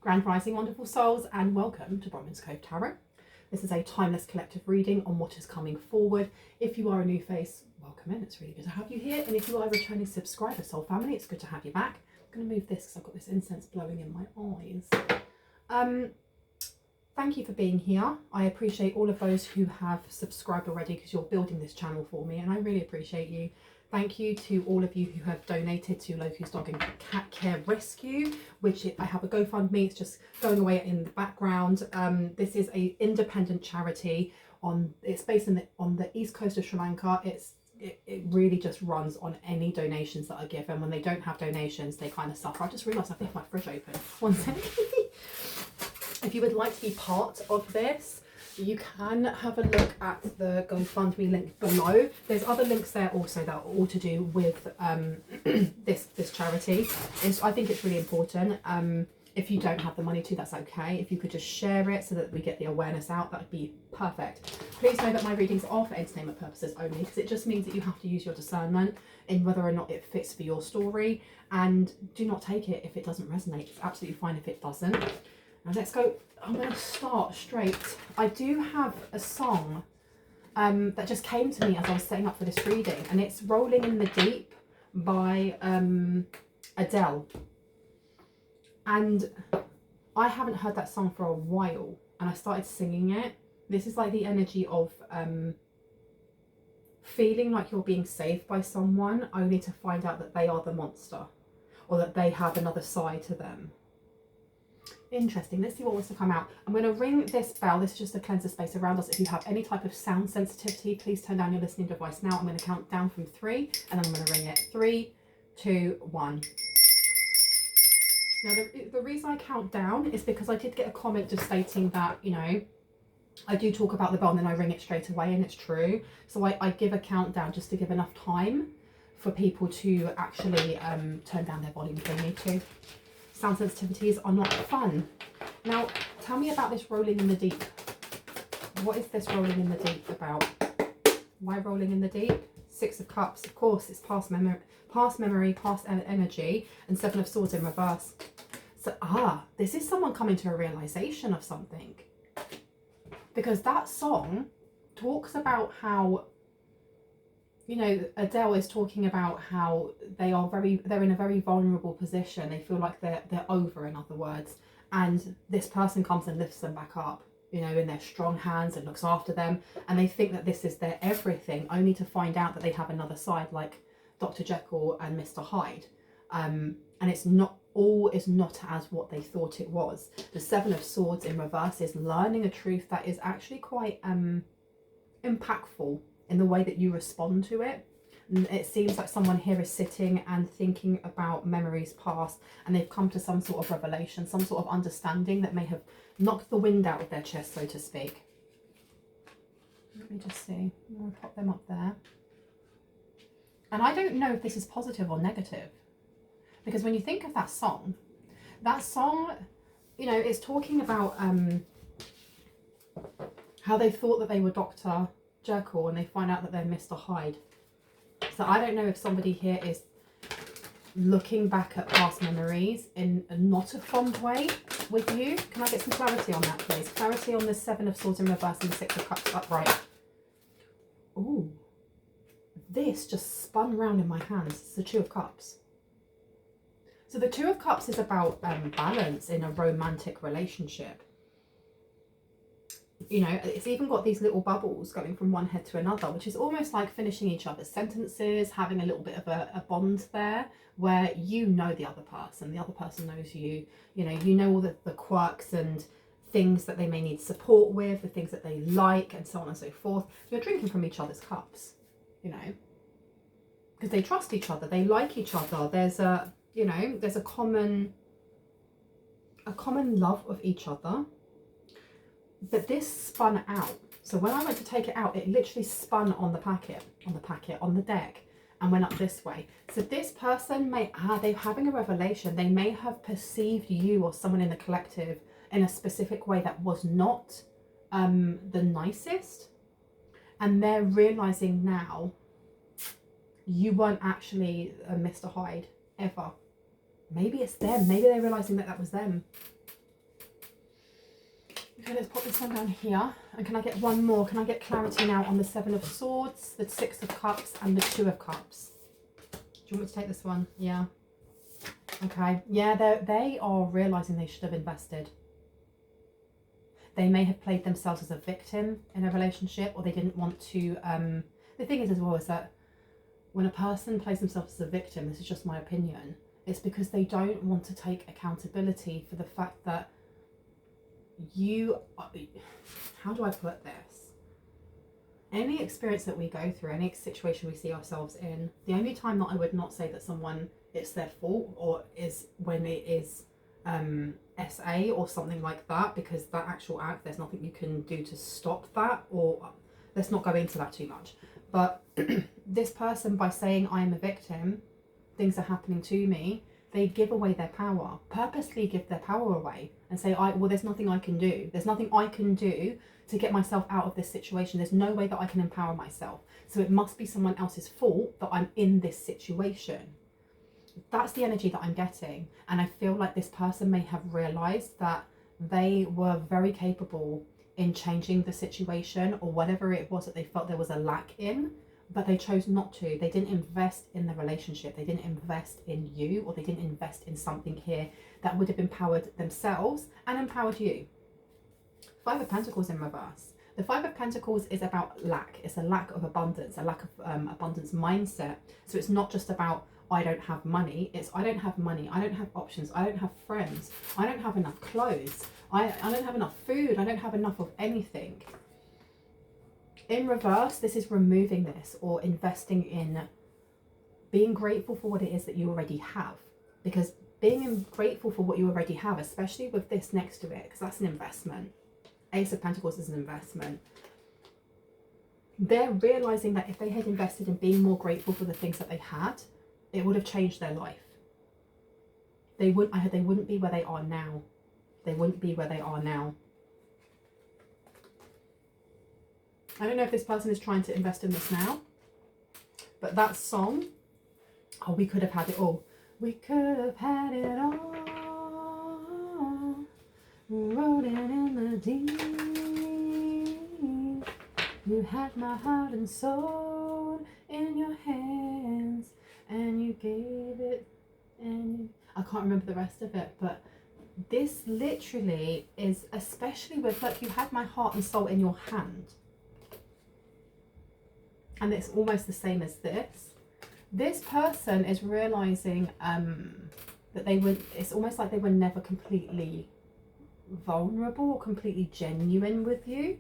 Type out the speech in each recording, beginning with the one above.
Grand Rising, wonderful souls, and welcome to Bronwen's Cove Tarot. This is a timeless collective reading on what is coming forward. If you are a new face, welcome in. It's really good to have you here. And if you are a returning subscriber, soul family, it's good to have you back. I'm going to move this because I've got this incense blowing in my eyes. Thank you for being here. I appreciate all of those who have subscribed already because you're building this channel for me, and I really appreciate you. Thank you to all of you who have donated to Loki's Dog and Cat Care Rescue, which I have a GoFundMe. It's just going away in the background. This is an independent charity. It's based on the east coast of Sri Lanka. It really just runs on any donations that are given. When they don't have donations, they kind of suffer. I just realised I've left my fridge open. One second. If you would like to be part of this, you can have a look at the GoFundMe link below. There's other links there also that are all to do with this charity. I think it's really important. If you don't have the money to, that's okay. If you could just share it so that we get the awareness out, that would be perfect. Please know that my readings are for entertainment purposes only, because it just means that you have to use your discernment in whether or not it fits for your story, and do not take it if it doesn't resonate. It's absolutely fine if it doesn't. Now let's go. I'm going to start straight. I do have a song that just came to me as I was setting up for this reading, and it's Rolling in the Deep by Adele. And I haven't heard that song for a while, and I started singing it. This is like the energy of feeling like you're being saved by someone only to find out that they are the monster, or that they have another side to them. Interesting. Let's see what wants to come out. I'm going to ring this bell. This is just to cleanse the space around us. If you have any type of sound sensitivity, please turn down your listening device now. I'm going to count down from 3, and then I'm going to ring it. 3, 2, 1. Now, the reason I count down is because I did get a comment just stating that, you know, I do talk about the bell and then I ring it straight away, and it's true. So I give a countdown just to give enough time for people to actually turn down their volume if they need to. Sound sensitivities are not fun. Now, tell me about this rolling in the deep. What is this rolling in the deep about? Why rolling in the deep? 6 of Cups, of course, it's past memory, past energy, and 7 of Swords in reverse. So, this is someone coming to a realization of something. Because that song talks about how, you know, Adele is talking about how they're in a very vulnerable position. They feel like they're over, in other words. And this person comes and lifts them back up, you know, in their strong hands, and looks after them. And they think that this is their everything, only to find out that they have another side, like Dr. Jekyll and Mr. Hyde. And it's not, all is not as what they thought it was. The 7 of Swords in reverse is learning a truth that is actually quite impactful in the way that you respond to it. And it seems like someone here is sitting and thinking about memories past, and they've come to some sort of revelation, some sort of understanding that may have knocked the wind out of their chest, so to speak. Let me just see. I'm going to pop them up there. And I don't know if this is positive or negative, because when you think of that song, you know, it's talking about how they thought that they were Dr. Jekyll and they find out that they're Mr. Hyde. So I don't know if somebody here is looking back at past memories in a not a fond way with you. Can I get some clarity on that, please? Clarity on the 7 of Swords in reverse and the 6 of Cups upright. Ooh, this just spun round in my hands. It's the 2 of Cups. So the 2 of Cups is about balance in a romantic relationship. You know, it's even got these little bubbles going from one head to another, which is almost like finishing each other's sentences, having a little bit of a bond there, where you know the other person knows you. You know all the quirks and things that they may need support with, the things that they like, and so on and so forth. You're drinking from each other's cups, you know, because they trust each other, they like each other. There's a, you know, there's a common love of each other. But this spun out. So when I went to take it out, it literally spun on the deck, and went up this way. So this person they're having a revelation. They may have perceived you or someone in the collective in a specific way that was not the nicest. And they're realizing now you weren't actually a Mr. Hyde ever. Maybe it's them. Maybe they're realizing that was them. Okay, let's pop this one down here. And can I get one more? Can I get clarity now on the Seven of Swords, the Six of Cups, and the Two of Cups? Do you want me to take this one? Yeah. Okay. Yeah, they are realising they should have invested. They may have played themselves as a victim in a relationship, or they didn't want to... the thing is as well is that when a person plays themselves as a victim, this is just my opinion, it's because they don't want to take accountability for the fact that you... How do I put this? Any experience that we go through, any situation we see ourselves in, the only time that I would not say that someone, it's their fault, or is when it is SA or something like that, because that actual act, there's nothing you can do to stop that, or let's not go into that too much. But this person, by saying I am a victim, things are happening to me, they give away their power, purposely give their power away and say, well, there's nothing I can do. There's nothing I can do to get myself out of this situation. There's no way that I can empower myself. So it must be someone else's fault that I'm in this situation. That's the energy that I'm getting. And I feel like this person may have realised that they were very capable in changing the situation, or whatever it was that they felt there was a lack in, but they chose not to. They didn't invest in the relationship. They didn't invest in you, or they didn't invest in something here that would have empowered themselves and empowered you. Five of Pentacles in reverse. The Five of Pentacles is about lack. It's a lack of abundance, a lack of abundance mindset. So it's not just about I don't have money. It's I don't have money. I don't have options. I don't have friends. I don't have enough clothes. I don't have enough food. I don't have enough of anything. In reverse, this is removing this, or investing in being grateful for what it is that you already have. Because being grateful for what you already have, especially with this next to it, because that's an investment. Ace of Pentacles is an investment. They're realising that if they had invested in being more grateful for the things that they had, it would have changed their life. They wouldn't be where they are now. They wouldn't be where they are now. I don't know if this person is trying to invest in this now, but that song, oh, we could have had it all. We could have had it all. Wrote it in the deep. You had my heart and soul in your hands, and you gave it, and I can't remember the rest of it, but this literally is, especially with, like, you had my heart and soul in your hand. And it's almost the same as this. This person is realizing that it's almost like they were never completely vulnerable or completely genuine with you.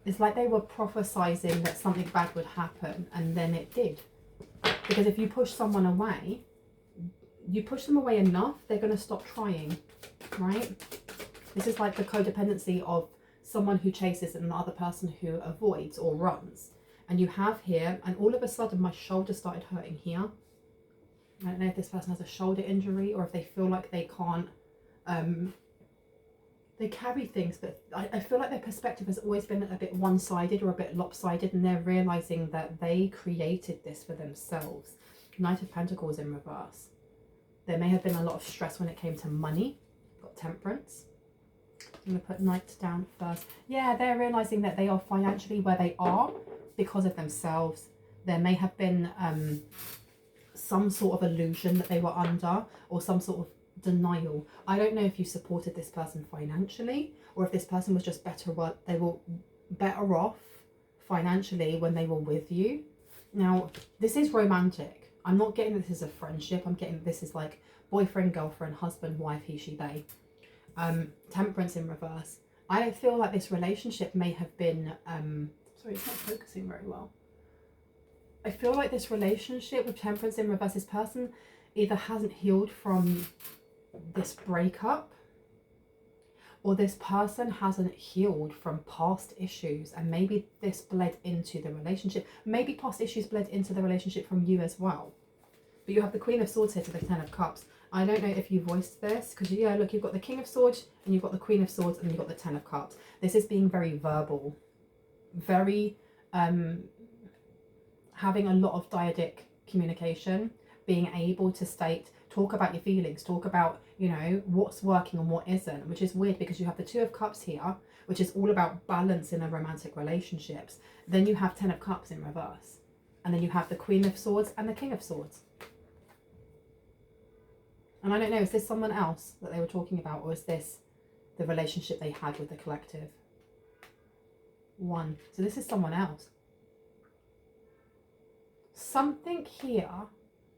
It's like they were prophesizing that something bad would happen, and then it did. Because if you push someone away, you push them away enough, they're going to stop trying, right? This is like the codependency of someone who chases and the other person who avoids or runs. And you have here, and all of a sudden my shoulder started hurting here. I don't know if this person has a shoulder injury, or if they feel like they can't, they carry things, but I feel like their perspective has always been a bit one-sided or a bit lopsided, and they're realizing that they created this for themselves. Knight of Pentacles in reverse. There may have been a lot of stress when it came to money. Got Temperance. I'm going to put Knight down first. Yeah, they're realizing that they are financially where they are because of themselves. There may have been some sort of illusion that they were under, or some sort of denial. I don't know if you supported this person financially, or if this person was just they were better off financially when they were with you. Now, this is romantic. I'm not getting this as a friendship. I'm getting this is like boyfriend, girlfriend, husband, wife, he, she, they. Temperance in reverse. I feel like this relationship may have been sorry, it's not focusing very well. I feel like this relationship with Temperance in reverse, this person either hasn't healed from this breakup, or this person hasn't healed from past issues, and maybe this bled into the relationship. Maybe past issues bled into the relationship from you as well. But you have the Queen of Swords here to the Ten of Cups. I don't know if you voiced this, because yeah, look, you've got the King of Swords, and you've got the Queen of Swords, and you've got the Ten of Cups. This is being very verbal, very having a lot of dyadic communication, being able to talk about your feelings, talk about you know, what's working and what isn't, which is weird because you have the Two of Cups here, which is all about balance in a romantic relationships. Then you have Ten of Cups in reverse. And then you have the Queen of Swords and the King of Swords. And I don't know, is this someone else that they were talking about, or is this the relationship they had with the collective? One. So this is someone else. Something here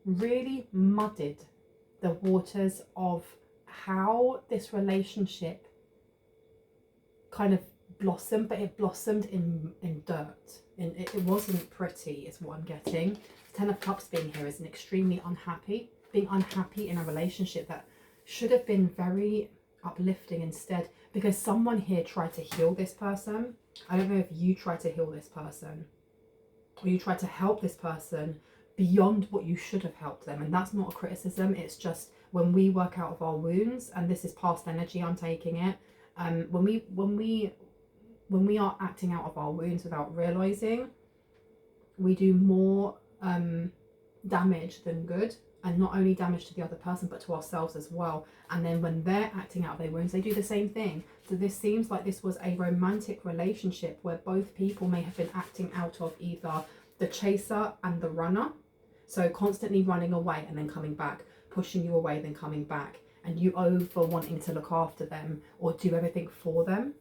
really muddied the waters of how this relationship kind of blossomed, but it blossomed in dirt. It wasn't pretty, is what I'm getting. Ten of Cups being here is an extremely being unhappy in a relationship that should have been very uplifting instead, because someone here tried to heal this person. I don't know if you tried to heal this person or you tried to help this person beyond what you should have helped them, and that's not a criticism. It's just when we work out of our wounds, and this is past energy, I'm taking it, when we are acting out of our wounds without realizing, we do more damage than good, and not only damage to the other person but to ourselves as well. And then when they're acting out of their wounds, they do the same thing. So this seems like this was a romantic relationship where both people may have been acting out of either the chaser and the runner, so constantly running away and then coming back, pushing you away then coming back, and you over wanting to look after them or do everything for them.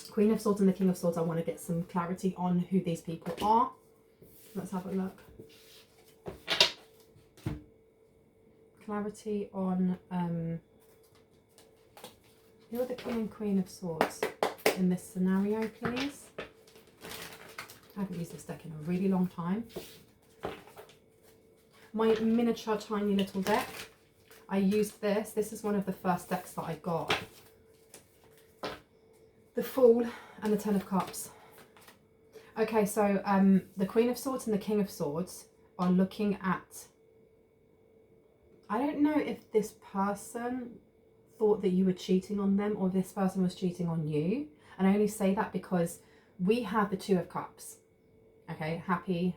Queen of Swords and the King of Swords, I want to get some clarity on who these people are. Let's have a look. Clarity on who are the King and Queen of Swords in this scenario, please. I haven't used this deck in a really long time. My miniature tiny little deck, I used this. This is one of the first decks that I got. The Fool and the Ten of Cups. Okay, so the Queen of Swords and the King of Swords are looking at, I don't know if this person thought that you were cheating on them or this person was cheating on you. And I only say that because we have the Two of Cups. Okay, happy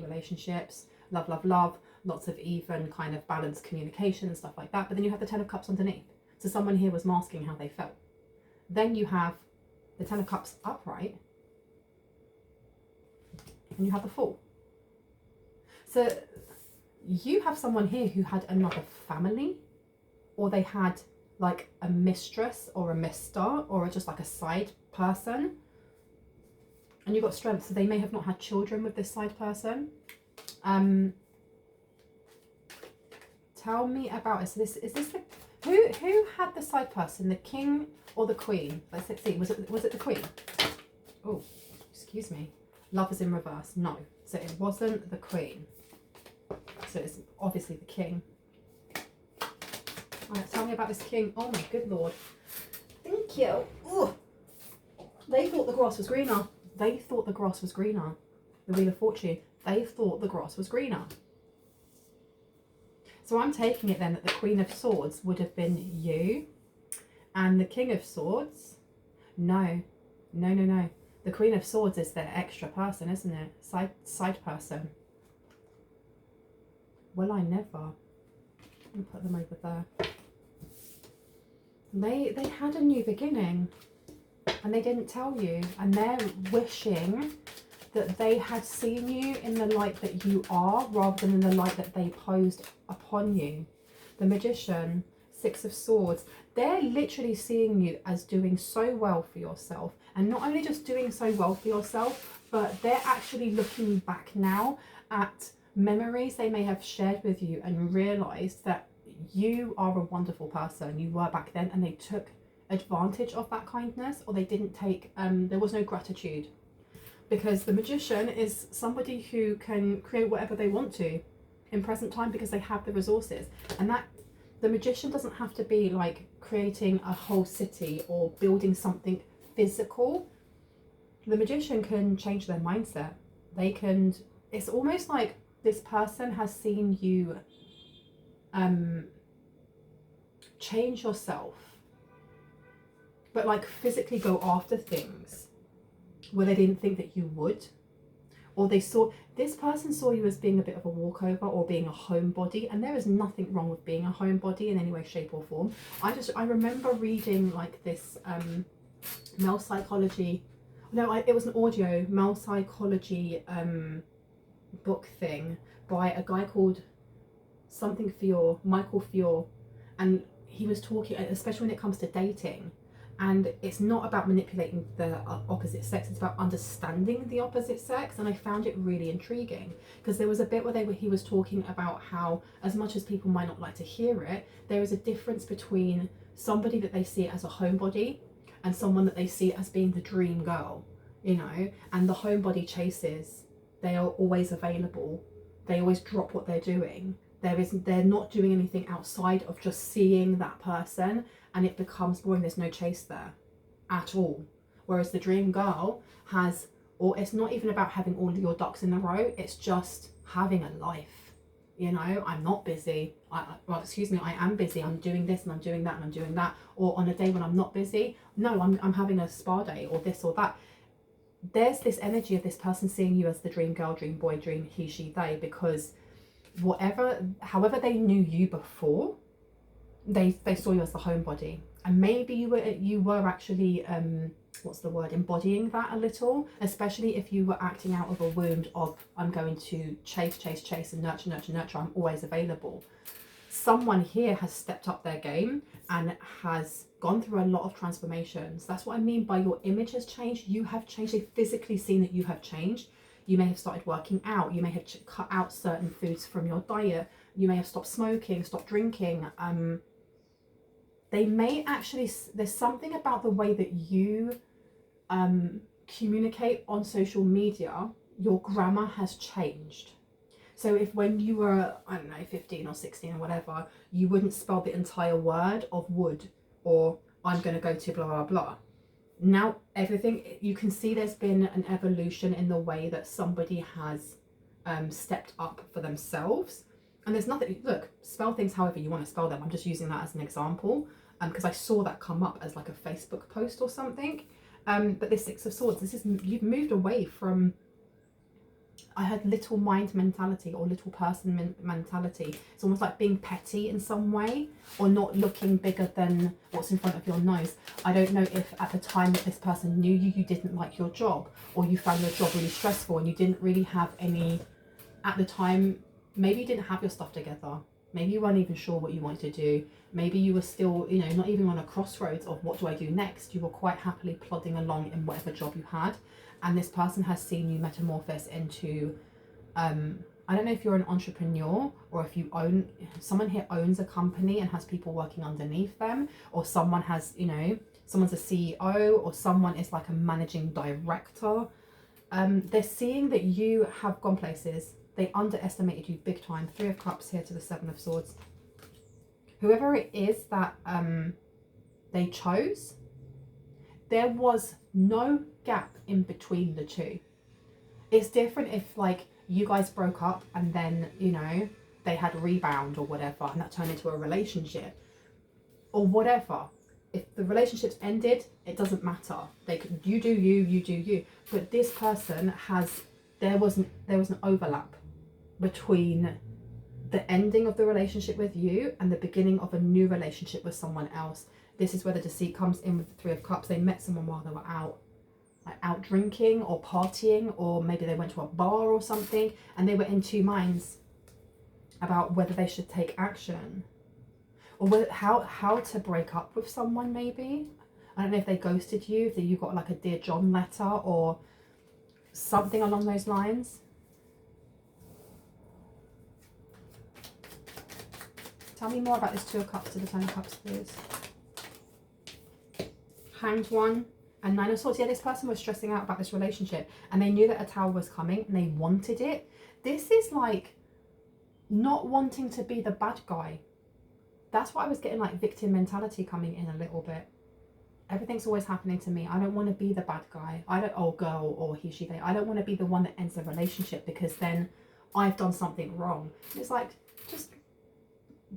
relationships, love, lots of even kind of balanced communication and stuff like that. But then you have the Ten of Cups underneath. So someone here was masking how they felt. Then you have the Ten of Cups upright and you have the Fool. So you have someone here who had another family, or they had like a mistress or a mister or just like a side person, and you've got Strength, so they may have not had children with this side person. Tell me about it. So this is this the who had the side person, the king or the queen? Let's see. Was it the queen? Oh, excuse me. Love is in reverse. No, so it wasn't the queen. So it's obviously the king. All right, tell me about this king. Oh my good lord. Thank you. Ooh. They thought the grass was greener. They thought the grass was greener. The Wheel of Fortune. They thought the grass was greener. So I'm taking it then that the Queen of Swords would have been you. And the King of Swords, no. The Queen of Swords is the extra person, isn't it? Side person. Well, I never. Let me put them over there. They had a new beginning and they didn't tell you, and they're wishing that they had seen you in the light that you are rather than in the light that they posed upon you. The Magician, Six of Swords, they're literally seeing you as doing so well for yourself, and not only just doing so well for yourself, but they're actually looking back now at memories they may have shared with you and realized that you are a wonderful person. You were back then, and they took advantage of that kindness, or they didn't take, there was no gratitude. Because the Magician is somebody who can create whatever they want to in present time because they have the resources. And that the Magician doesn't have to be like creating a whole city or building something physical. The Magician can change their mindset. They can, it's almost like this person has seen you change yourself, but like physically go after things where they didn't think that you would, or this person saw you as being a bit of a walkover or being a homebody, and there is nothing wrong with being a homebody in any way, shape or form. I remember reading like this male psychology, it was an audio male psychology book thing by a guy called something Fior, Michael Fior, and he was talking, especially when it comes to dating, and it's not about manipulating the opposite sex, it's about understanding the opposite sex. And I found it really intriguing, because there was a bit where he was talking about how, as much as people might not like to hear it, there is a difference between somebody that they see as a homebody and someone that they see as being the dream girl, you know. And the homebody chases, they are always available, they always drop what they're doing, they're not doing anything outside of just seeing that person, and it becomes boring. There's no chase there at all. Whereas the dream girl has, or it's not even about having all your ducks in a row, it's just having a life. You know, I'm not busy. I am busy. I'm doing this and I'm doing that and I'm doing that. Or on a day when I'm not busy, no, I'm having a spa day or this or that. There's this energy of this person seeing you as the dream girl, dream boy, dream he, she, they, because however they knew you before, they saw you as the homebody. And maybe you were actually embodying that a little, especially if you were acting out of a wound of, I'm going to chase and nurture, I'm always available. Someone here has stepped up their game and has gone through a lot of transformations. That's what I mean by your image has changed. You have changed. They've physically seen that you have changed. You may have started working out. You may have cut out certain foods from your diet. You may have stopped smoking, stopped drinking. They may actually, there's something about the way that you communicate on social media, your grammar has changed. So if when you were, 15 or 16 or whatever, you wouldn't spell the entire word of would, or I'm going to go to blah, blah, blah. Now everything, you can see there's been an evolution in the way that somebody has stepped up for themselves. And there's nothing, look, spell things however you want to spell them. I'm just using that as an example because I saw that come up as like a Facebook post or something. But this Six of Swords, you've moved away from, I had little mind mentality or little person mentality. It's almost like being petty in some way, or not looking bigger than what's in front of your nose. I don't know if at the time that this person knew you didn't like your job, or you found your job really stressful and you didn't really have any, at the time, maybe you didn't have your stuff together. Maybe you weren't even sure what you wanted to do. Maybe you were still, not even on a crossroads of what do I do next. You were quite happily plodding along in whatever job you had. And this person has seen you metamorphose into, I don't know if you're an entrepreneur or if someone here owns a company and has people working underneath them, or someone has, someone's a CEO, or someone is like a managing director. They're seeing that you have gone places. They underestimated you big time. 3 of Cups here to the 7 of Swords. Whoever it is that they chose, there was no gap in between the two. It's different if like you guys broke up and then, they had a rebound or whatever and that turned into a relationship or whatever. If the relationship's ended, it doesn't matter. You do you. But this person there was an overlap between the ending of the relationship with you and the beginning of a new relationship with someone else. This is where the deceit comes in with the 3 of Cups. They met someone while they were out drinking or partying, or maybe they went to a bar or something, and they were in two minds about whether they should take action or how to break up with someone. Maybe, I don't know if they ghosted you, if you got like a Dear John letter or something along those lines. Tell me more about this 2 of Cups to the 10 of Cups, please. Hanged One and 9 of Swords. Yeah, this person was stressing out about this relationship and they knew that a Tower was coming and they wanted it. This is like not wanting to be the bad guy. That's what I was getting, like victim mentality coming in a little bit. Everything's always happening to me. I don't want to be the bad guy. Girl or he, she, they. I don't want to be the one that ends the relationship because then I've done something wrong. It's like, just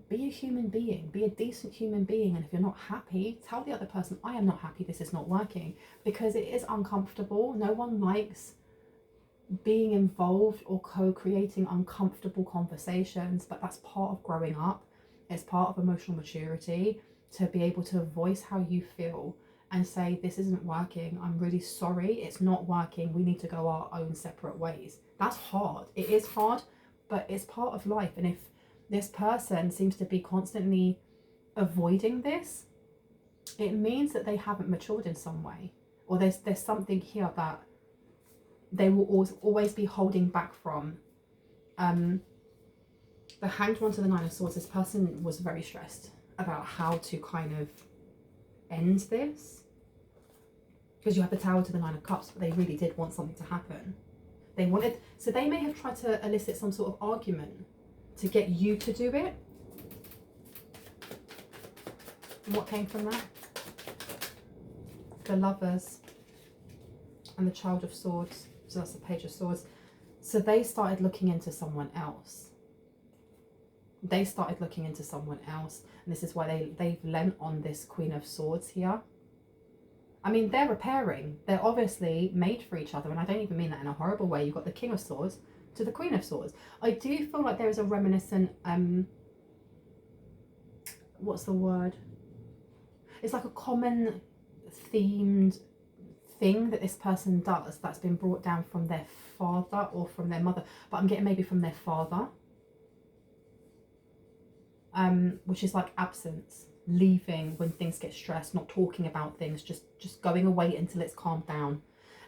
be a human being, be a decent human being, and if you're not happy, tell the other person, I am not happy, this is not working, because it is uncomfortable. No one likes being involved or co-creating uncomfortable conversations, but that's part of growing up. It's part of emotional maturity to be able to voice how you feel and say, this isn't working, I'm really sorry, it's not working, we need to go our own separate ways. That's hard. It is hard, but it's part of life. And if this person seems to be constantly avoiding this, it means that they haven't matured in some way, or there's something here that they will always be holding back from. The Hanged One to the Nine of Swords, this person was very stressed about how to kind of end this, because you have the Tower to the Nine of Cups, but they really did want something to happen. They wanted, so they may have tried to elicit some sort of argument to get you to do it. And what came from that? The Lovers and the Child of Swords. So that's the Page of Swords. So they started looking into someone else. They started looking into someone else. And this is why they've lent on this Queen of Swords here. I mean, they're repairing. They're obviously made for each other. And I don't even mean that in a horrible way. You've got the King of Swords to the Queen of Swords. I do feel like there is a reminiscent, what's the word? It's like a common themed thing that this person does that's been brought down from their father or from their mother, but I'm getting maybe from their father, which is like absence, leaving when things get stressed, not talking about things, just going away until it's calmed down.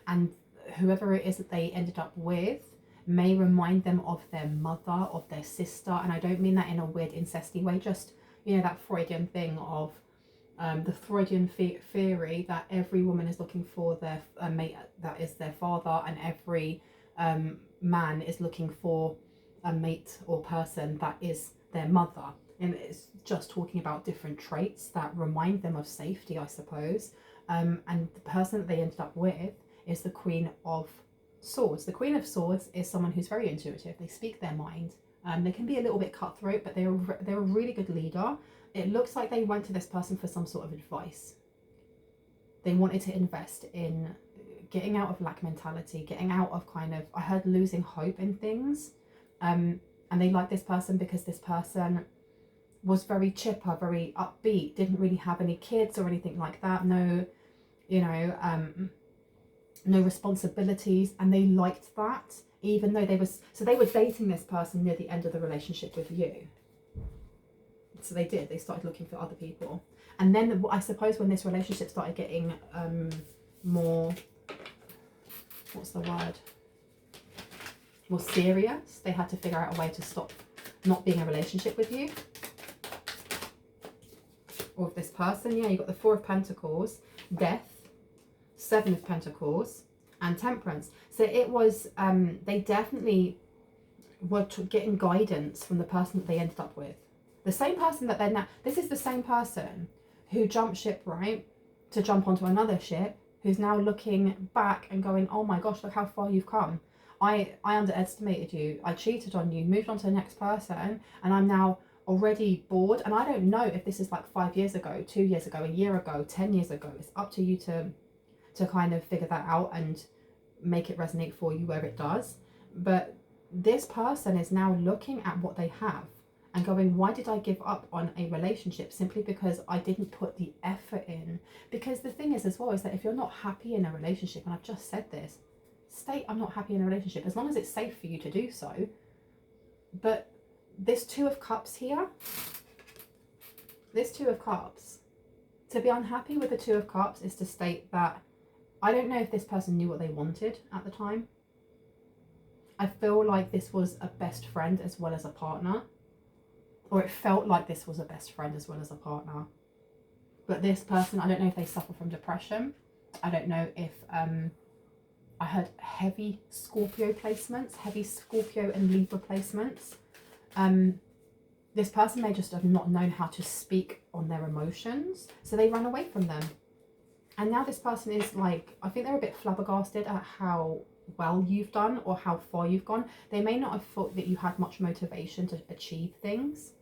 And whoever it is that they ended up with may remind them of their mother, of their sister. And I don't mean that in a weird incesty way, just, you know, that Freudian thing of the Freudian theory that every woman is looking for their mate that is their father, and every man is looking for a mate or person that is their mother. And it's just talking about different traits that remind them of safety, I suppose. And the person that they ended up with is the Queen of Swords. The Queen of Swords is someone who's very intuitive. They speak their mind. They can be a little bit cutthroat, but they're a really good leader. It looks like they went to this person for some sort of advice. They wanted to invest in getting out of lack mentality, getting out of kind of, I heard, losing hope in things. And they liked this person because this person was very chipper, very upbeat, didn't really have any kids or anything like that. No, you know, no responsibilities. And they liked that, even though they were dating this person near the end of the relationship with you. So they started looking for other people. And then I suppose when this relationship started getting more, what's the word, more serious, they had to figure out a way to stop not being a relationship with you or with this person. Yeah, you've got the Four of Pentacles, Death, Seven of Pentacles, and Temperance. So it was, they definitely were getting guidance from the person that they ended up with. The same person that they're now, this is the same person who jumped ship, right, to jump onto another ship, who's now looking back and going, oh my gosh, look how far you've come. I underestimated you. I cheated on you, moved on to the next person, and I'm now already bored. And I don't know if this is like 5 years ago, 2 years ago, a year ago, 10 years ago. It's up to you to kind of figure that out and make it resonate for you where it does. But this person is now looking at what they have and going, why did I give up on a relationship? Simply because I didn't put the effort in. Because the thing is as well, is that if you're not happy in a relationship, and I've just said this, state I'm not happy in a relationship, as long as it's safe for you to do so. But this Two of Cups here, this Two of Cups, to be unhappy with the Two of Cups is to state that I don't know if this person knew what they wanted at the time. I feel like this was a best friend as well as a partner. Or it felt like this was a best friend as well as a partner. But this person, I don't know if they suffer from depression. I don't know if, I heard heavy Scorpio placements, heavy Scorpio and Libra placements. This person may just have not known how to speak on their emotions, so they ran away from them. And now this person is like, I think they're a bit flabbergasted at how well you've done or how far you've gone. They may not have thought that you had much motivation to achieve things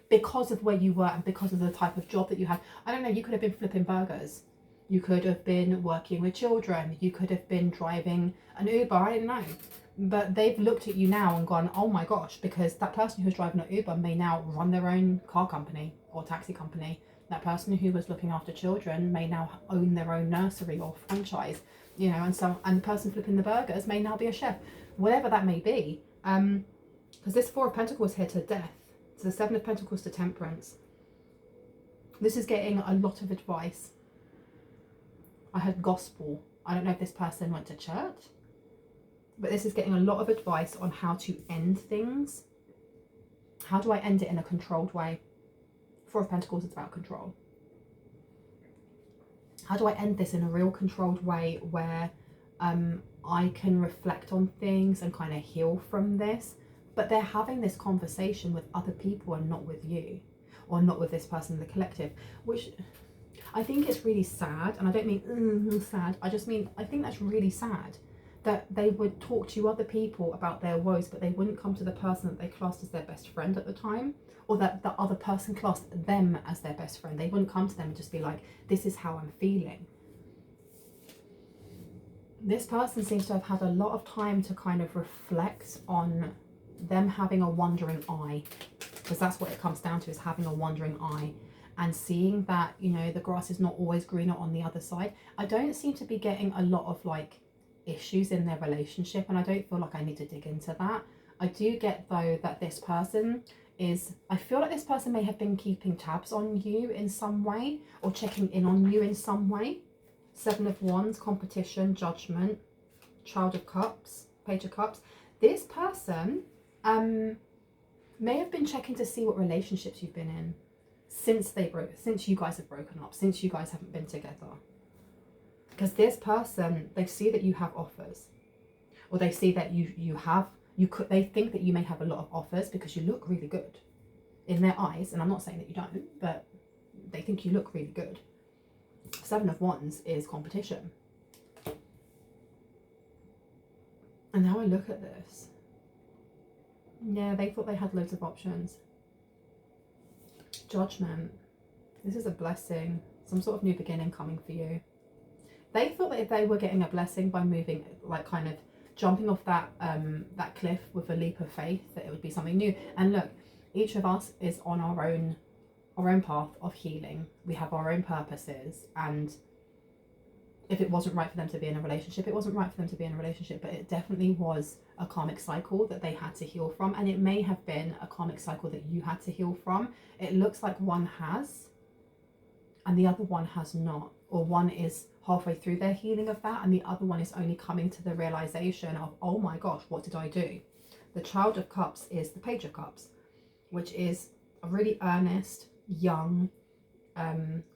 because of where you were and because of the type of job that you had. I don't know, you could have been flipping burgers. You could have been working with children. You could have been driving an Uber. I don't know. But they've looked at you now and gone, oh my gosh, because that person who's driving an Uber may now run their own car company or taxi company. That person who was looking after children may now own their own nursery or franchise, you know, and the person flipping the burgers may now be a chef, whatever that may be. Because this Four of Pentacles here to death, so the Seven of Pentacles to Temperance. This is getting a lot of advice. I had gospel. I don't know if this person went to church, but this is getting a lot of advice on how to end things. How do I end it in a controlled way? Four of Pentacles is about control. How do I end this in a real controlled way where I can reflect on things and kind of heal from this? But they're having this conversation with other people and not with you, or not with this person in the collective, which I think is really sad. And I don't mean sad, I just mean I think that's really sad, that they would talk to other people about their woes, but they wouldn't come to the person that they classed as their best friend at the time, or that the other person classed them as their best friend. They wouldn't come to them and just be like, this is how I'm feeling. This person seems to have had a lot of time to kind of reflect on them having a wandering eye, because that's what it comes down to, is having a wandering eye and seeing that, you know, the grass is not always greener on the other side. I don't seem to be getting a lot of like issues in their relationship, and I don't feel like I need to dig into that. I do get though that this person is, I feel like this person may have been keeping tabs on you in some way, or checking in on you in some way. Seven of Wands, competition, judgment, Child of Cups, Page of Cups. This person may have been checking to see what relationships you've been in since you guys have broken up, since you guys haven't been together. Because this person, they see that you have offers, or they see that they think that you may have a lot of offers because you look really good in their eyes. And I'm not saying that you don't, but they think you look really good. Seven of Wands is competition. And now I look at this. Yeah, they thought they had loads of options. Judgment. This is a blessing. Some sort of new beginning coming for you. They thought that if they were getting a blessing by moving, like kind of jumping off that that cliff with a leap of faith, that it would be something new. And look, each of us is on our own path of healing. We have our own purposes, and if it wasn't right for them to be in a relationship, it wasn't right for them to be in a relationship, but it definitely was a karmic cycle that they had to heal from. And it may have been a karmic cycle that you had to heal from. It looks like one has and the other one has not, or one is halfway through their healing of that and the other one is only coming to the realization of, oh my gosh, what did I do? The Child of Cups is the Page of Cups, which is a really earnest, young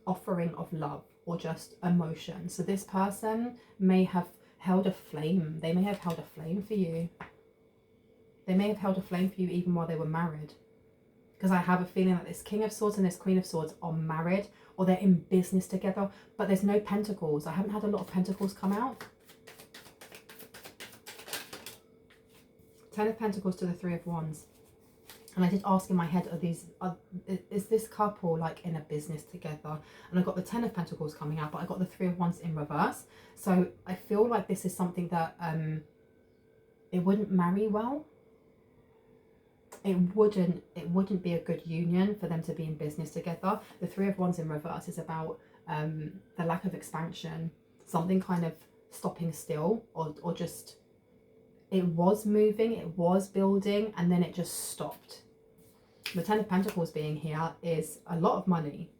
offering of love or just emotion. So this person may have held a flame. They may have held a flame for you. They may have held a flame for you even while they were married. Because I have a feeling that this King of Swords and this Queen of Swords are married, or they're in business together, but there's no pentacles. I haven't had a lot of pentacles come out. Ten of Pentacles to the Three of Wands. And I did ask in my head, is this couple like in a business together? And I got the Ten of Pentacles coming out, but I got the Three of Wands in reverse. So I feel like this is something that it wouldn't marry well. It wouldn't be a good union for them to be in business together. The Three of Wands in reverse is about the lack of expansion, something kind of stopping still, or just, it was moving, it was building, and then it just stopped. The Ten of Pentacles being here is a lot of money.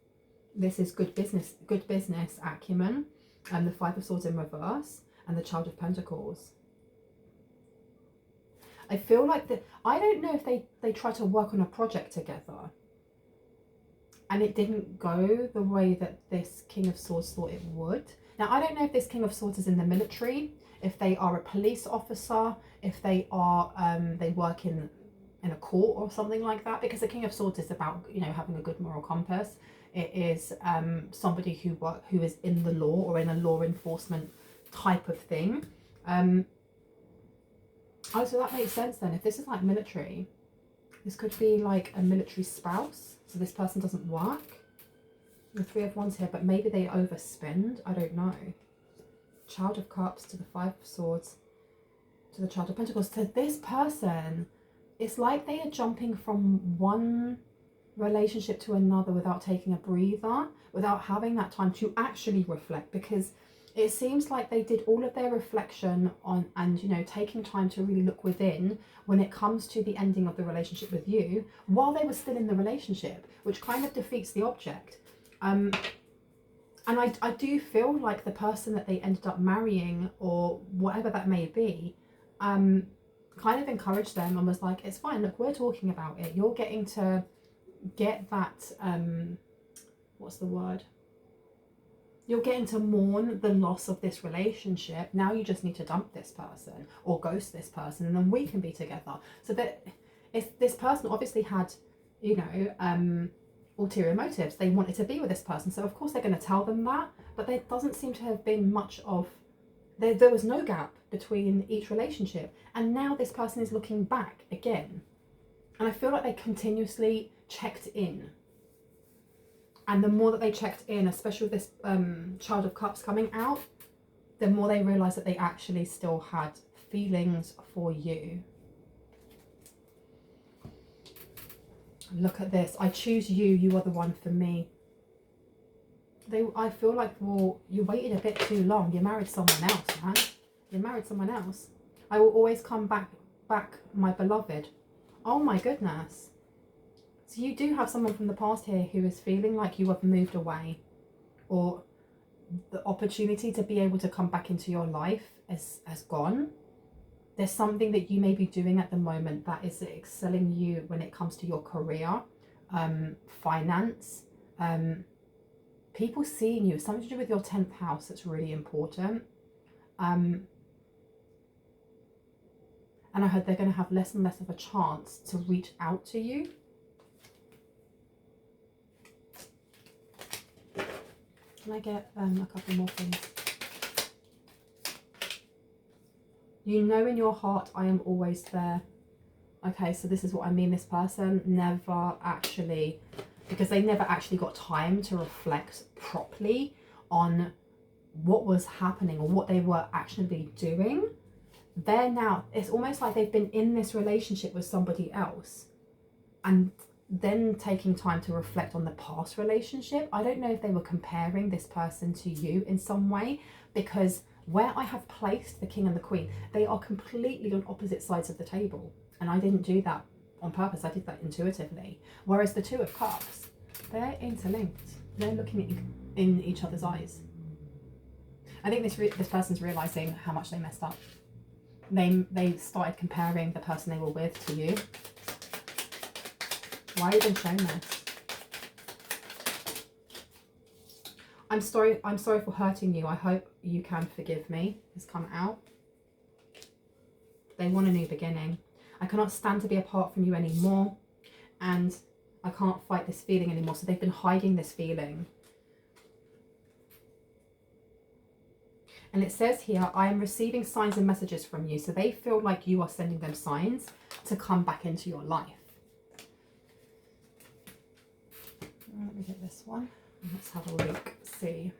This is good business acumen, and the Five of Swords in reverse, and the Child of Pentacles. I feel like that, I don't know if they tried to work on a project together and it didn't go the way that this King of Swords thought it would. Now, I don't know if this King of Swords is in the military, if they are a police officer, if they are, they work in a court or something like that, because the King of Swords is about, you know, having a good moral compass. It is somebody who is in the law or in a law enforcement type of thing. Oh, so that makes sense then. If this is like military, this could be like a military spouse. So this person doesn't work. The Three of Wands here, but maybe they overspend. I don't know. Child of Cups to the Five of Swords to the Child of Pentacles. To this person, it's like they are jumping from one relationship to another without taking a breather, without having that time to actually reflect, because it seems like they did all of their reflection on and, you know, taking time to really look within when it comes to the ending of the relationship with you while they were still in the relationship, which kind of defeats the object. And I do feel like the person that they ended up marrying, or whatever that may be, kind of encouraged them and was like, it's fine, look, we're talking about it. You're getting to get that, what's the word? You're getting to mourn the loss of this relationship. Now you just need to dump this person or ghost this person, and then we can be together. So that if this person obviously had, you know, ulterior motives, they wanted to be with this person, so of course they're going to tell them that, but there doesn't seem to have been much of, there was no gap between each relationship, and now this person is looking back again, and I feel like they continuously checked in. And the more that they checked in, especially with this Child of Cups coming out, the more they realised that they actually still had feelings for you. Look at this. I choose you. You are the one for me. I feel like, well, you waited a bit too long. You married someone else, man. You married someone else. I will always come back, my beloved. Oh my goodness. So you do have someone from the past here who is feeling like you have moved away, or the opportunity to be able to come back into your life has gone. There's something that you may be doing at the moment that is excelling you when it comes to your career, finance, people seeing you. Something to do with your 10th house that's really important. And I heard they're going to have less and less of a chance to reach out to you. Can I get a couple more things? You know in your heart, I am always there. Okay, so this is what I mean. This person never actually, because they never actually got time to reflect properly on what was happening or what they were actually doing. They're now, it's almost like they've been in this relationship with somebody else and then taking time to reflect on the past relationship. I don't know if they were comparing this person to you in some way, because where I have placed the King and the Queen, they are completely on opposite sides of the table. And I didn't do that on purpose. I did that intuitively. Whereas the Two of Cups, they're interlinked. They're looking in each other's eyes. I think this person's realizing how much they messed up. They started comparing the person they were with to you. Why are you being shown this? I'm sorry for hurting you. I hope you can forgive me. Has come out. They want a new beginning. I cannot stand to be apart from you anymore, and I can't fight this feeling anymore. So they've been hiding this feeling. And it says here, I am receiving signs and messages from you. So they feel like you are sending them signs to come back into your life. Let me get this one. Let's have a look, see.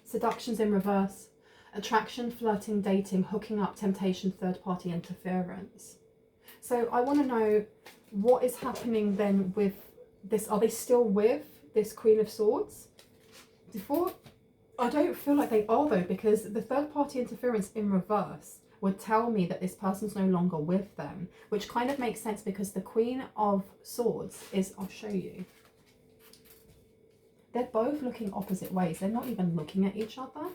Seduction's in reverse. Attraction, flirting, dating, hooking up, temptation, third-party interference. So I want to know what is happening then with this. Are they still with this Queen of Swords? I don't feel like they are though, because the third-party interference in reverse would tell me that this person's no longer with them, which kind of makes sense because the Queen of Swords is, I'll show you. They're both looking opposite ways. They're not even looking at each other.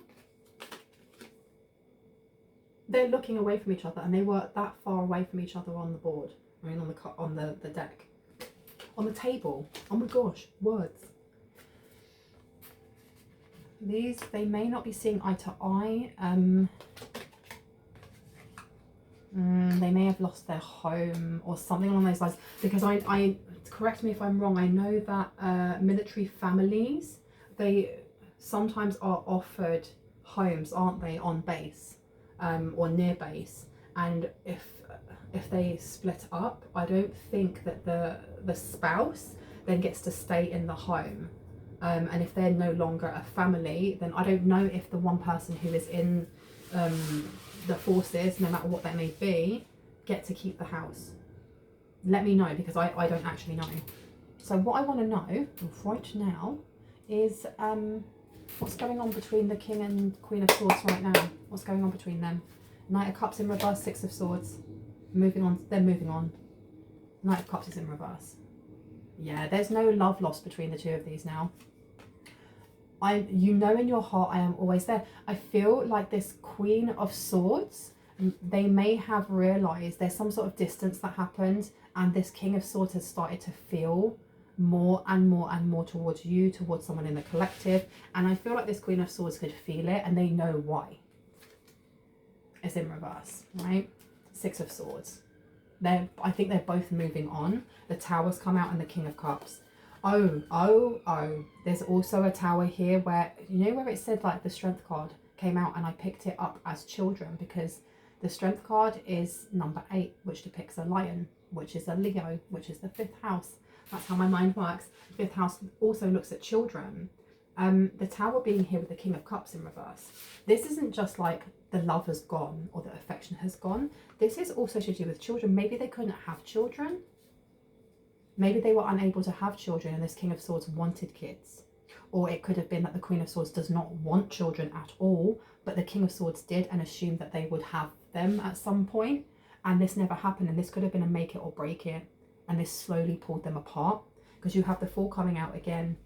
They're looking away from each other, and they were that far away from each other on the board. I mean, on the deck. On the table. Oh my gosh, words. They may not be seeing eye to eye. They may have lost their home or something along those lines, because I correct me if I'm wrong, I know that military families, they sometimes are offered homes, aren't they, on base or near base, and if if they split up, I don't think that the spouse then gets to stay in the home. And if they're no longer a family, then I don't know if the one person who is in the forces, no matter what they may be, get to keep the house. Let me know, because I don't actually know. So what I want to know right now is what's going on between the King and Queen of Swords right now. What's going on between them? Knight of Cups in reverse, Six of Swords. Moving on, they're moving on. Knight of Cups is in reverse. Yeah, there's no love lost between the two of these now. You know in your heart I am always there. I feel like this Queen of Swords, they may have realised there's some sort of distance that happened, and this King of Swords has started to feel more and more and more towards you, towards someone in the collective. And I feel like this Queen of Swords could feel it, and they know why. It's in reverse, right? Six of Swords. I think they're both moving on. The Tower's come out and the King of Cups. Oh. There's also a Tower here where, you know where it said like the Strength card came out, and I picked it up as children because the Strength card is number 8, which depicts a lion, which is a Leo, which is the 5th house. That's how my mind works. The 5th house also looks at children. The Tower being here with the King of Cups in reverse. This isn't just like the love has gone or the affection has gone. This is also to do with children. Maybe they couldn't have children. Maybe they were unable to have children and this King of Swords wanted kids. Or it could have been that the Queen of Swords does not want children at all, but the King of Swords did and assumed that they would have them at some point. And this never happened, and this could have been a make it or break it. And this slowly pulled them apart, because you have the Fool coming out again.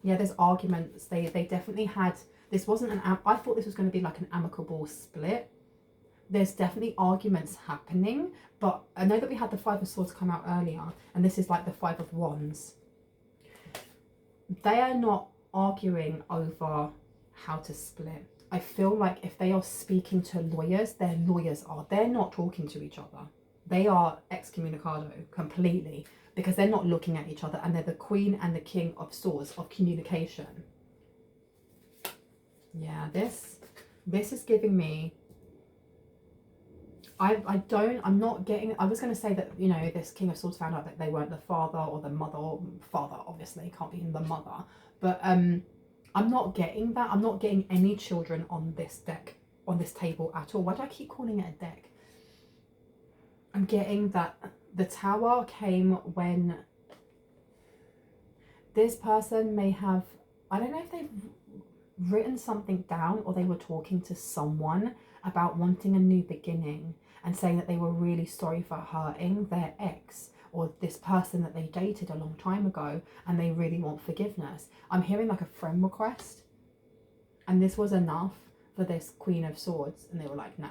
Yeah, there's arguments. They definitely had, this wasn't I thought this was going to be like an amicable split. There's definitely arguments happening, but I know that we had the Five of Swords come out earlier, and this is like the Five of Wands. They are not arguing over how to split. I feel like if they are speaking to lawyers, their lawyers are. They're not talking to each other. They are excommunicado completely, because they're not looking at each other, and they're the Queen and the King of Swords of communication. Yeah, this is giving me, I'm not getting, I was going to say that, you know, this King of Swords found out that they weren't the father or the mother, father obviously can't be the mother, but I'm not getting that. I'm not getting any children on this deck, on this table at all. Why do I keep calling it a deck? I'm getting that the Tower came when this person may have, I don't know if they've written something down or they were talking to someone about wanting a new beginning and saying that they were really sorry for hurting their ex or this person that they dated a long time ago, and they really want forgiveness. I'm hearing like a friend request, and this was enough for this Queen of Swords, and they were like, nah.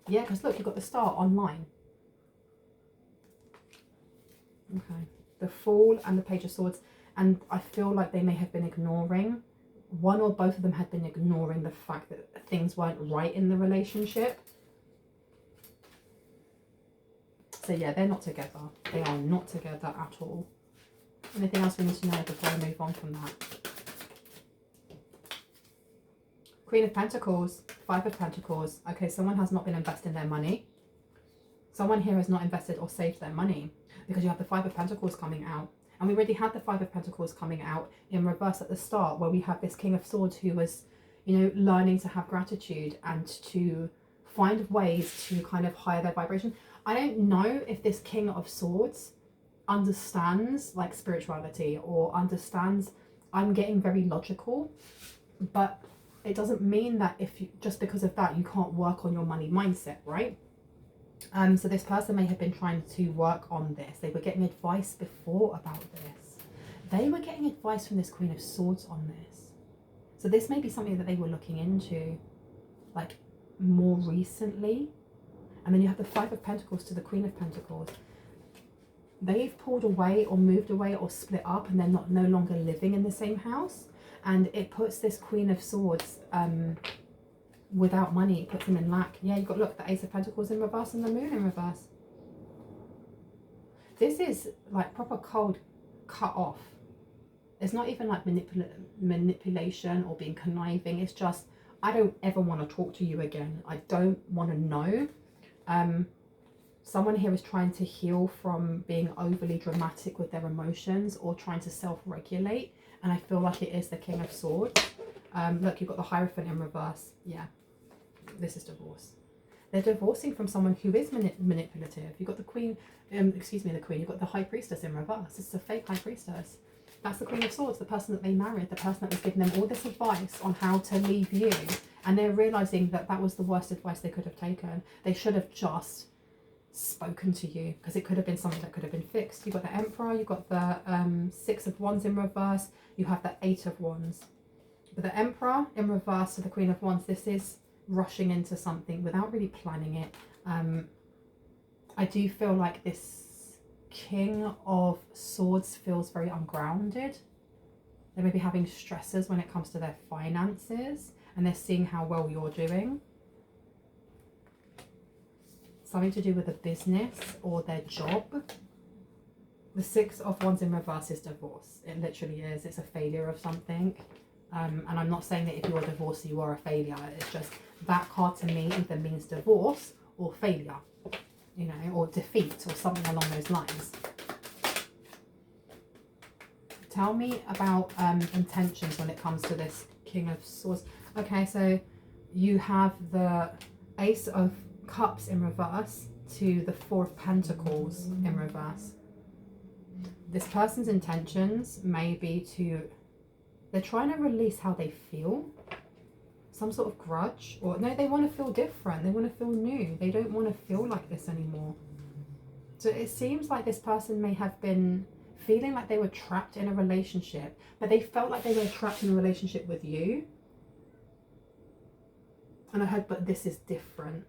Yeah, because look, you've got the Star online. Okay, the Fool and the Page of Swords, and I feel like they may have been ignoring, one or both of them had been ignoring the fact that things weren't right in the relationship. So yeah, they're not together. They are not together at all. Anything else we need to know before I move on from that? Queen of Pentacles, Five of Pentacles. Okay, someone has not been investing their money. Someone here has not invested or saved their money, because you have the Five of Pentacles coming out. And we already had the Five of Pentacles coming out in reverse at the start, where we have this King of Swords who was, you know, learning to have gratitude and to find ways to kind of higher their vibration. I don't know if this King of Swords understands like spirituality or understands, I'm getting very logical, but it doesn't mean that if you, just because of that, you can't work on your money mindset, right? So this person may have been trying to work on this. They were getting advice before about this. They were getting advice from this Queen of Swords on this. So this may be something that they were looking into like more recently. And then you have the Five of Pentacles to the Queen of Pentacles. They've pulled away or moved away or split up, and they're no longer living in the same house. And it puts this Queen of Swords without money. It puts them in lack. Yeah, you've got, look, the Ace of Pentacles in reverse and the Moon in reverse. This is like proper cold cut off. It's not even like manipulation or being conniving. It's just, I don't ever want to talk to you again. I don't want to know. Someone here is trying to heal from being overly dramatic with their emotions or trying to self-regulate. And I feel like it is the King of Swords. Look, you've got the Hierophant in reverse. Yeah, this is divorce. They're divorcing from someone who is manipulative. You've got the Queen, excuse me, the Queen. You've got the High Priestess in reverse. It's a fake High Priestess. That's the Queen of Swords, the person that they married, the person that was giving them all this advice on how to leave you. And they're realising that that was the worst advice they could have taken. They should have just spoken to you, because it could have been something that could have been fixed. You've got the Emperor, you've got the Six of Wands in reverse, you have the Eight of Wands. But the Emperor in reverse to the Queen of Wands, this is rushing into something without really planning it. I do feel like this King of Swords feels very ungrounded. They may be having stresses when it comes to their finances, and they're seeing how well you're doing. Something to do with a business or their job. The Six of Wands in reverse is divorce. It literally is. It's a failure of something. And I'm not saying that if you're divorced you are a failure. It's just that card to me either means divorce or failure, you know, or defeat or something along those lines. Tell me about intentions when it comes to this King of Swords. Okay, so you have the Ace of Cups in reverse to the Four of Pentacles in reverse. This person's intentions may be they're trying to release how they feel, some sort of grudge, or no, they want to feel different, they want to feel new, they don't want to feel like this anymore. So it seems like this person may have been feeling like they were trapped in a relationship, but they felt like they were trapped in a relationship with you. And I hope, but this is different.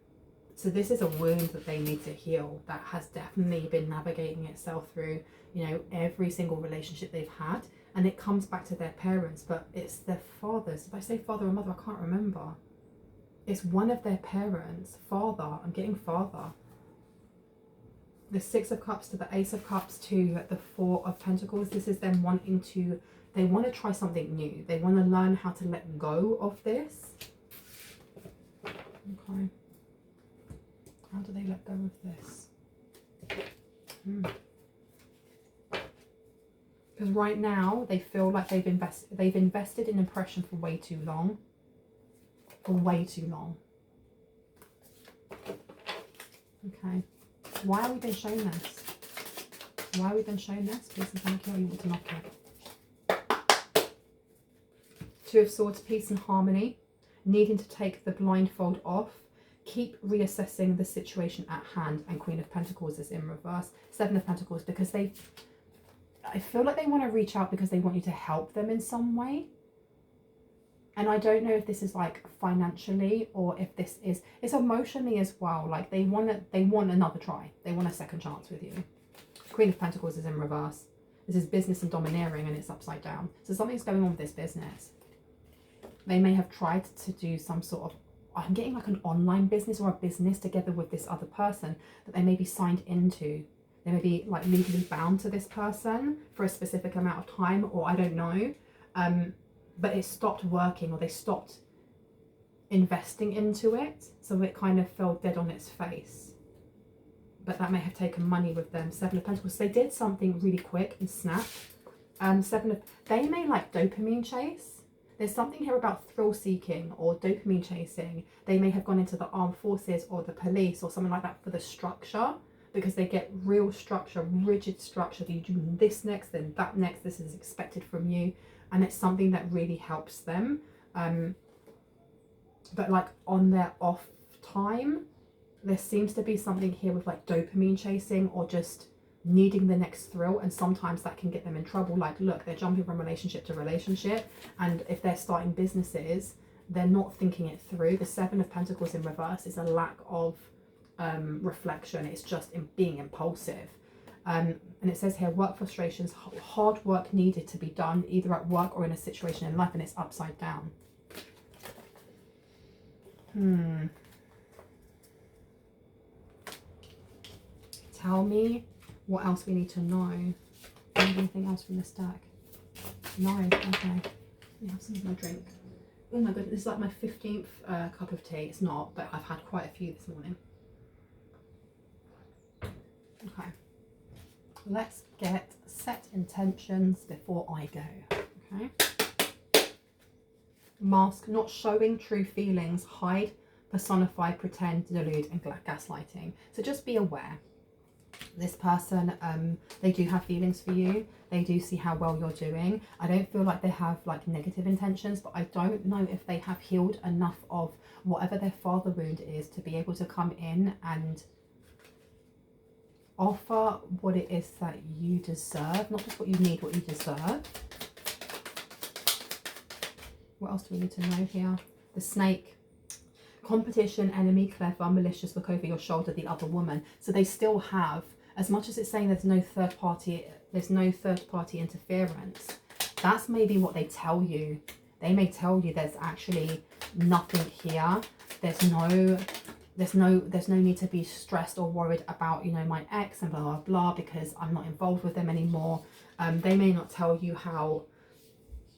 So this is a wound that they need to heal, that has definitely been navigating itself through, you know, every single relationship they've had. And it comes back to their parents, but it's their fathers. If I say father or mother, I can't remember. It's one of their parents. Father, I'm getting father. The Six of Cups to the Ace of Cups to the Four of Pentacles. This is them wanting to, they want to try something new. They want to learn how to let go of this. Okay. How do they let go of this? Because right now they feel like they've invested in impression for way too long. For way too long. Okay. Why are we being shown this? Why are we being shown this? Please and thank you. You want to knock it. Two of Swords, peace and harmony. Needing to take the blindfold off. Keep reassessing the situation at hand. And Queen of Pentacles is in reverse. Seven of Pentacles, because I feel like they want to reach out because they want you to help them in some way. And I don't know if this is like financially or if this is, it's emotionally as well. Like they want another try. They want a second chance with you. Queen of Pentacles is in reverse. This is business and domineering, and it's upside down. So something's going on with this business. They may have tried to do some sort of, I'm getting like an online business or a business together with this other person that they may be signed into. They may be like legally bound to this person for a specific amount of time, or I don't know. But it stopped working, or they stopped investing into it. So it kind of fell dead on its face. But that may have taken money with them. Seven of Pentacles. So they did something really quick and snap. They may like dopamine chase. There's something here about thrill seeking or dopamine chasing. They may have gone into the armed forces or the police or something like that for the structure, because they get real structure, rigid structure. You do this next, then that next. This is expected from you. And it's something that really helps them. But like on their off time, there seems to be something here with like dopamine chasing or just needing the next thrill. And sometimes that can get them in trouble. Like, look, they're jumping from relationship to relationship. And if they're starting businesses, they're not thinking it through. The Seven of Pentacles in reverse is a lack of reflection. It's just being impulsive. And it says here, work frustrations, hard work needed to be done either at work or in a situation in life, and it's upside down. Tell me what else we need to know. Anything else from this deck? No. Okay. Let me have some of my drink. Oh my goodness, this is like my 15th cup of tea. It's not, but I've had quite a few this morning. Okay. Let's get set intentions before I go. Okay. Mask, not showing true feelings, hide, personify, pretend, delude, and gaslighting. So just be aware. This person, they do have feelings for you. They do see how well you're doing. I don't feel like they have like negative intentions, but I don't know if they have healed enough of whatever their father wound is to be able to come in and offer what it is that you deserve, not just what you need, what you deserve. What else do we need to know here? The snake. Competition, enemy, clever, malicious, look over your shoulder, the other woman. So they still have, as much as it's saying there's no third party interference, that's maybe what they tell you. They may tell you there's actually nothing here. There's no need to be stressed or worried about, you know, my ex and blah blah blah, because I'm not involved with them anymore. They may not tell you how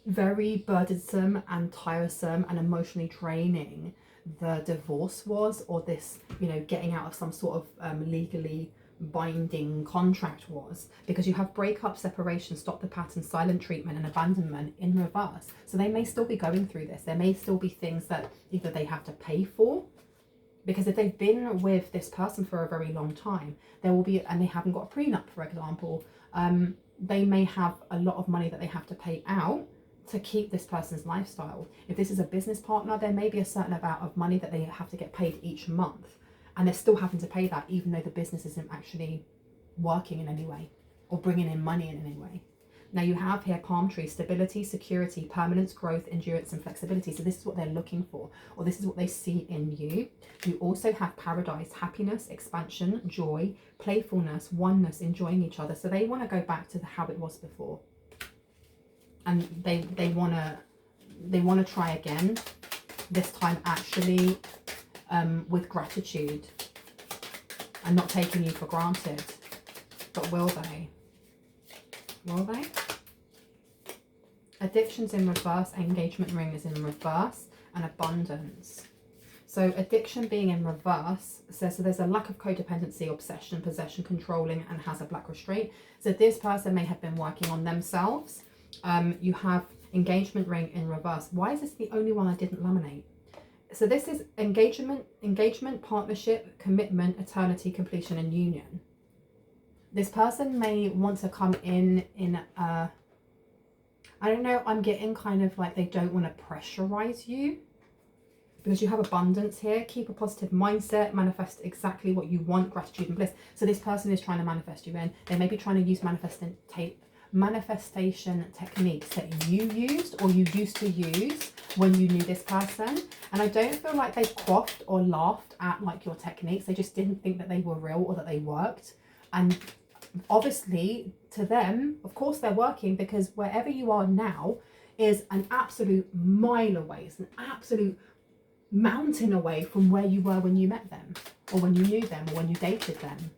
very burdensome and tiresome and emotionally draining the divorce was, or this, you know, getting out of some sort of legally binding contract was, because you have breakup, separation, stop the pattern, silent treatment, and abandonment in reverse. So they may still be going through this. There may still be things that either they have to pay for, because if they've been with this person for a very long time, there will be, and they haven't got a prenup, for example, they may have a lot of money that they have to pay out to keep this person's lifestyle. If this is a business partner, there may be a certain amount of money that they have to get paid each month, and they're still having to pay that even though the business isn't actually working in any way or bringing in money in any way. Now you have here palm tree, stability, security, permanence, growth, endurance, and flexibility. So this is what they're looking for, or this is what they see in you. You also have paradise, happiness, expansion, joy, playfulness, oneness, enjoying each other. So they want to go back to how it was before. And they want to try again, this time actually with gratitude and not taking you for granted. But will they? Will they? Addiction's in reverse, engagement ring is in reverse, and abundance. So addiction being in reverse says, so there's a lack of codependency, obsession, possession, controlling, and has a black restraint. So this person may have been working on themselves. You have engagement ring in reverse. Why is this the only one I didn't laminate? So this is engagement, partnership, commitment, eternity, completion, and union. This person may want to come in a, I don't know, I'm getting kind of like they don't want to pressurize you, because you have abundance here. Keep a positive mindset, manifest exactly what you want, gratitude and bliss. So this person is trying to manifest you in. They may be trying to use manifestation techniques that you used or you used to use when you knew this person. And I don't feel like they quaffed or laughed at like your techniques. They just didn't think that they were real or that they worked. And obviously to them, of course they're working, because wherever you are now is an absolute mile away. It's an absolute mountain away from where you were when you met them, or when you knew them, or when you dated them.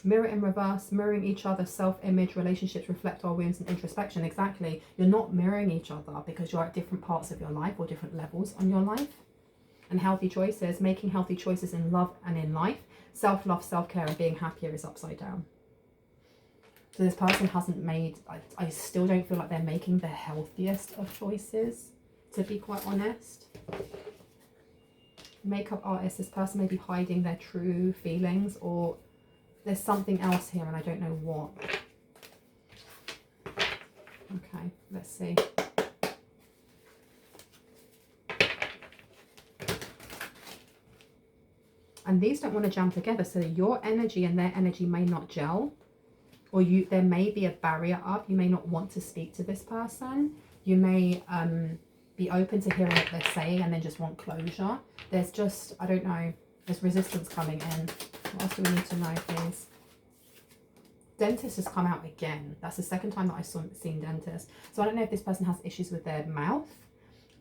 Mirror in reverse, mirroring each other, self-image, relationships reflect our wounds and introspection. Exactly. You're not mirroring each other because you're at different parts of your life or different levels on your life. And healthy choices, making healthy choices in love and in life. Self-love, self-care, and being happier is upside down. So this person hasn't made, I still don't feel like they're making the healthiest of choices, to be quite honest. Makeup artist, this person may be hiding their true feelings, or there's something else here and I don't know what. Okay, let's see. And these don't want to jam together, so your energy and their energy may not gel, or there may be a barrier up. You may not want to speak to this person. You may be open to hearing what they're saying and then just want closure. There's just, I don't know, there's resistance coming in. What else do we need to know, please? Dentist has come out again. That's the second time that I've seen dentist. So I don't know if this person has issues with their mouth.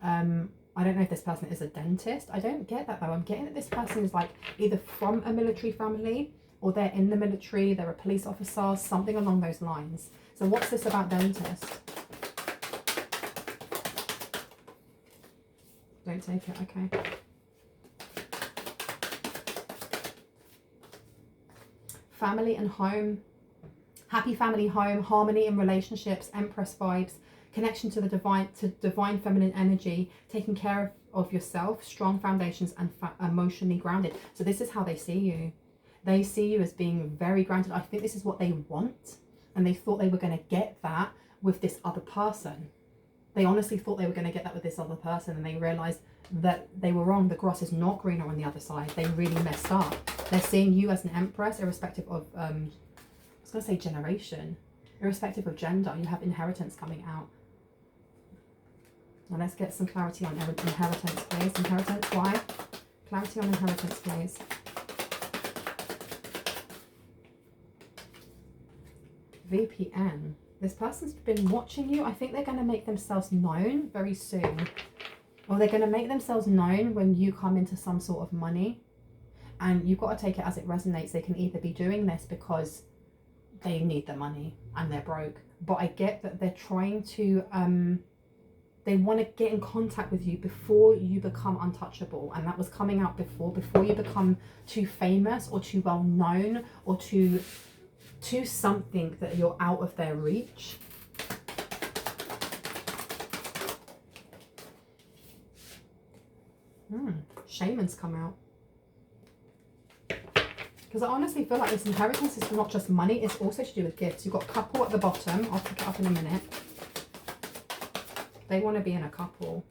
I don't know if this person is a dentist. I don't get that though. I'm getting that this person is like either from a military family, or they're in the military, they're a police officer, something along those lines. So what's this about dentist? Don't take it, okay. family and home, happy family home, harmony in relationships, Empress vibes, connection to the divine feminine energy, taking care of yourself, strong foundations, and emotionally grounded. So this is how they see you. They see you as being very grounded. I think this is what they want, and they thought they were going to get that with this other person. They honestly thought they were going to get that with this other person, and they realized that they were wrong. The grass is not greener on the other side. They really messed up. They're seeing you as an empress, irrespective of I was going to say generation, irrespective of gender. You have inheritance coming out. Now let's get some clarity on inheritance, please. Inheritance, why? Clarity on inheritance, please. VPN. This person's been watching you. I think they're going to make themselves known very soon. Or they're going to make themselves known when you come into some sort of money. And you've got to take it as it resonates. They can either be doing this because they need the money and they're broke. But I get that they're trying to... they want to get in contact with you before you become untouchable. And that was coming out before you become too famous or too well known or too something that you're out of their reach. Shaman's come out. Because I honestly feel like this inheritance is not just money, it's also to do with gifts. You've got couple at the bottom. I'll pick it up in a minute. They want to be in a couple.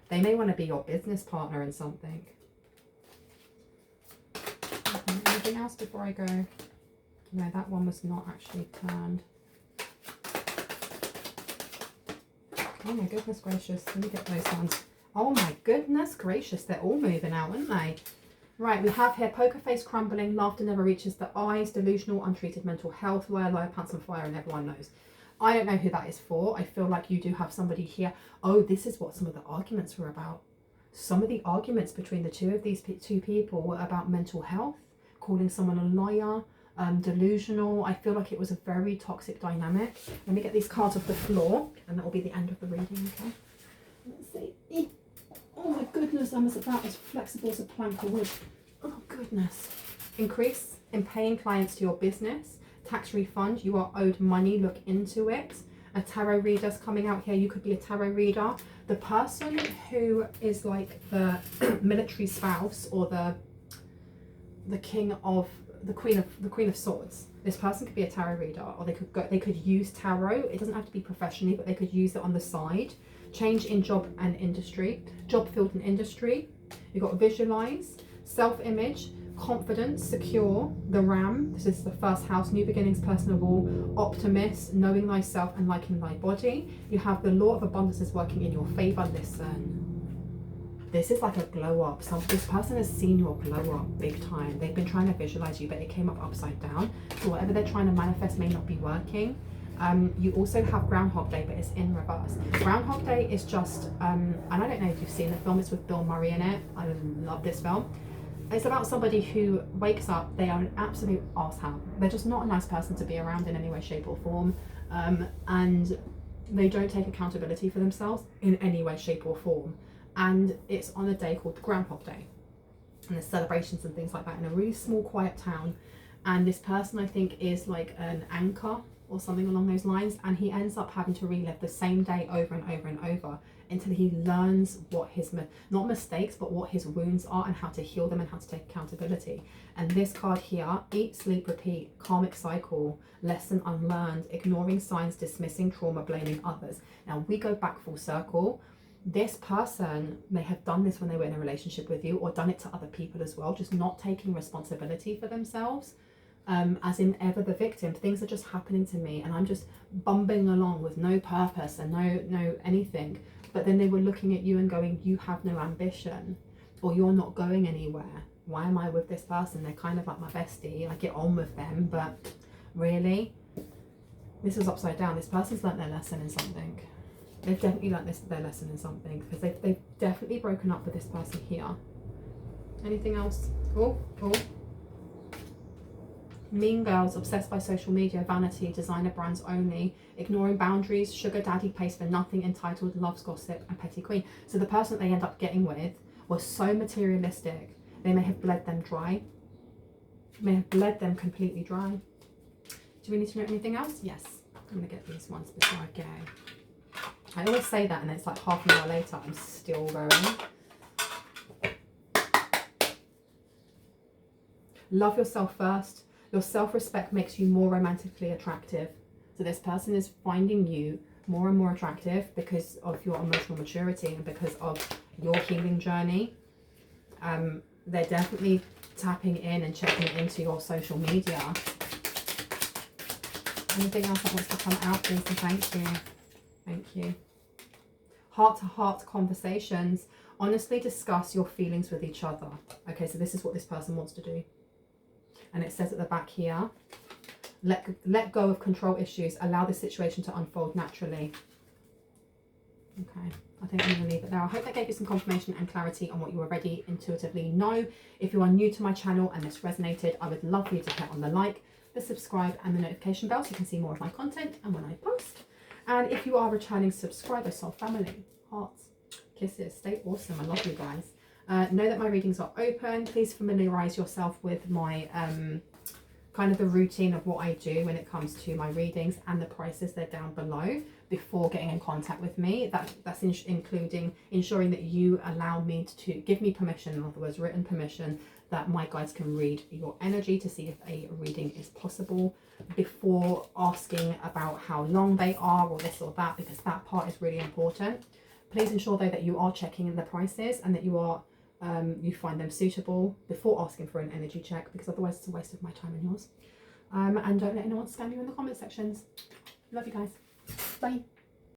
They may want to be your business partner in something. Anything else before I go? No, that one was not actually planned. Oh my goodness gracious. Let me get those ones. Oh my goodness gracious. They're all moving out, aren't they? Right, we have here poker face crumbling, laughter never reaches the eyes, delusional, untreated mental health, liar, pants on fire, and everyone knows. I don't know who that is for. I feel like you do have somebody here. Oh, this is what some of the arguments were about. Some of the arguments between the two of these two people were about mental health, calling someone a liar, delusional. I feel like it was a very toxic dynamic. Let me get these cards off the floor and that will be the end of the reading, okay? Let's see. Oh my goodness, I'm about as flexible as a plank of wood. Oh goodness. Increase in paying clients to your business. Tax refund, you are owed money, look into it. A tarot reader's coming out here. You could be a tarot reader. The person who is like the military spouse or the queen of swords. This person could be a tarot reader, or they could use tarot. It doesn't have to be professionally, but they could use it on the side. Change in job and industry, job field and industry. You've got visualize, self-image, confidence, secure, the ram. This is the first house, new beginnings, personal wall, optimist, knowing thyself and liking thy body. You have the law of abundance is working in your favor. Listen, this is like a glow up. This person has seen your glow up big time. They've been trying to visualize you, but it came up upside down. So whatever they're trying to manifest may not be working. You also have Groundhog Day, but it's in reverse. Groundhog Day is just, and I don't know if you've seen the film, it's with Bill Murray in it. I love this film. It's about somebody who wakes up, they are an absolute arsehound. They're just not a nice person to be around in any way, shape or form. And they don't take accountability for themselves in any way, shape or form. And it's on a day called Groundhog Day. And there's celebrations and things like that in a really small, quiet town. And this person, I think, is like an anchor or something along those lines, and he ends up having to relive the same day over and over and over until he learns what his not mistakes but what his wounds are and how to heal them and how to take accountability. And this card here, eat, sleep, repeat, karmic cycle, lesson unlearned, ignoring signs, dismissing trauma, blaming others. Now we go back full circle. This person may have done this when they were in a relationship with you, or done it to other people as well, just not taking responsibility for themselves. As in ever the victim. Things are just happening to me and I'm just bumbling along with no purpose and no anything. But then they were looking at you and going, you have no ambition, or you're not going anywhere. Why am I with this person? They're kind of like my bestie. I get on with them, but really, this was upside down. This person's learnt their lesson in something. They've definitely learnt their lesson in something, because they've definitely broken up with this person here. Anything else? Oh. Mean girls, obsessed by social media, vanity, designer brands only, ignoring boundaries, sugar daddy pays for nothing, entitled, loves gossip, and petty queen. So the person that they end up getting with was so materialistic, they may have bled them dry. may have bled them completely dry. Do we need to know anything else? Yes. I'm going to get these ones before I go. I always say that and it's like half an hour later I'm still going. Love yourself first. Your self-respect makes you more romantically attractive. So this person is finding you more and more attractive because of your emotional maturity and because of your healing journey. They're definitely tapping in and checking into your social media. Anything else that wants to come out, please, and thank you. Thank you. Heart-to-heart conversations. Honestly discuss your feelings with each other. Okay, so this is what this person wants to do. And it says at the back here, let go of control issues. Allow the situation to unfold naturally. Okay, I think I'm going to leave it there. I hope that gave you some confirmation and clarity on what you already intuitively know. If you are new to my channel and this resonated, I would love for you to hit on the like, the subscribe and the notification bell so you can see more of my content and when I post. And if you are a returning subscriber, soul family, hearts, kisses, stay awesome. I love you guys. Know that my readings are open. Please familiarize yourself with my kind of the routine of what I do when it comes to my readings, and the prices, they're down below before getting in contact with me. That's including ensuring that you allow me to give me permission, in other words written permission, that my guides can read your energy to see if a reading is possible, before asking about how long they are or this or that, because that part is really important. Please ensure though that you are checking in the prices and that you are you find them suitable before asking for an energy check, because otherwise it's a waste of my time and yours. And don't let anyone scam you in the comment sections. Love you guys. Bye.